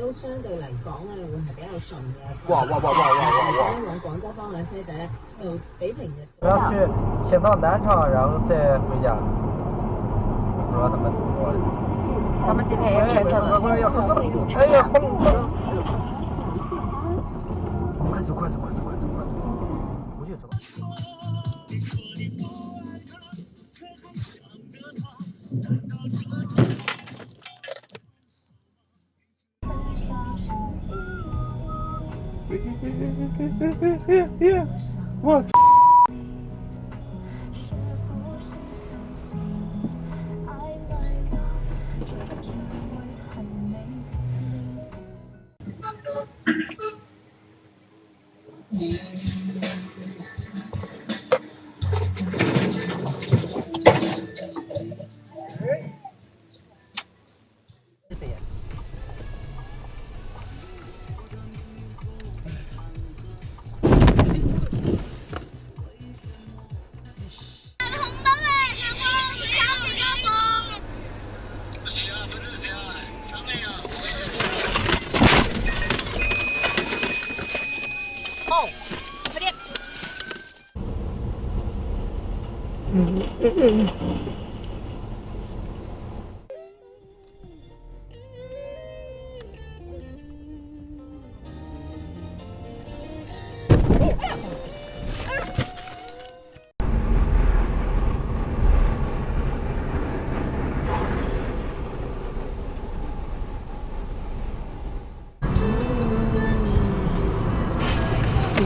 都相對嚟講咧會係比較順嘅。哇！往廣州方向車仔咧就比平日。我要去先到南昌，然后再回家。不知道他们怎么做的。他们今天也选择了。哎呀，蹦！快走！我就走。我操！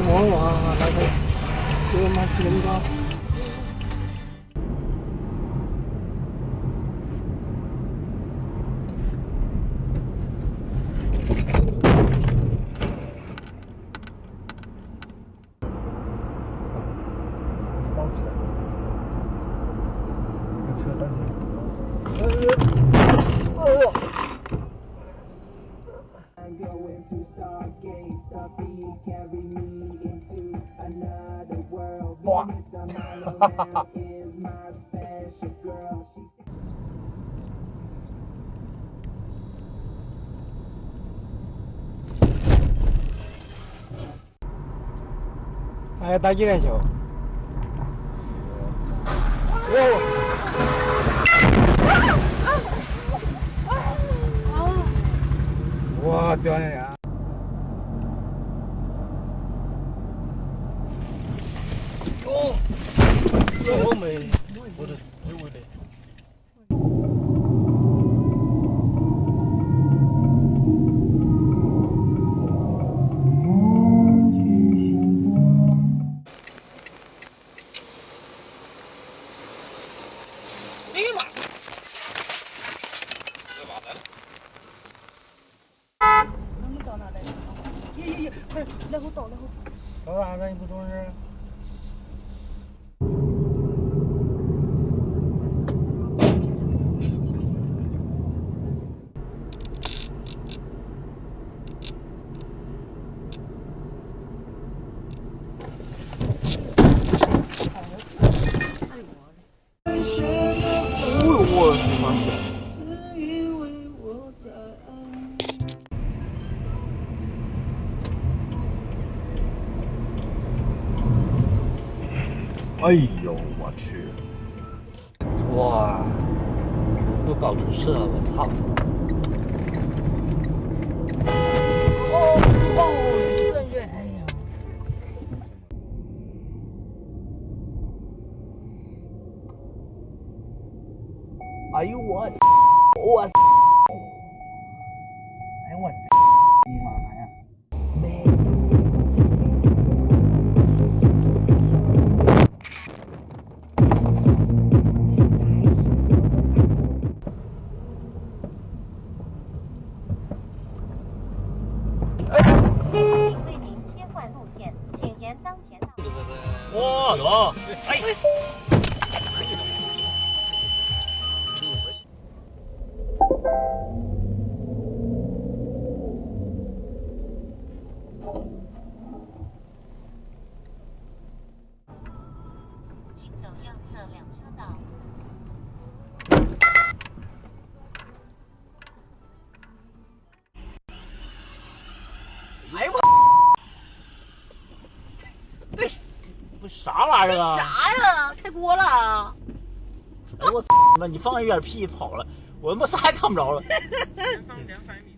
哇，来个，这个妈真高。哇！哈哈哈！哎，打几连球？哇，掉下来！我没，我的，我的。哎呀妈！死娃子！能不到那来？耶，快来后倒。老大哥，你不重视？我的妈呀！哎呦我去！哇！又搞出事了，我操！哦，正月，哎呀！哎呦我！哎我你妈呀！为您切换路线，请沿当前道路。哇，有！哎。请走右侧2车道。哎呦我不啥玩意儿啊？啥呀？开锅了！哎我妈！你放一边屁跑了，我他妈啥也看不着了。前方200米。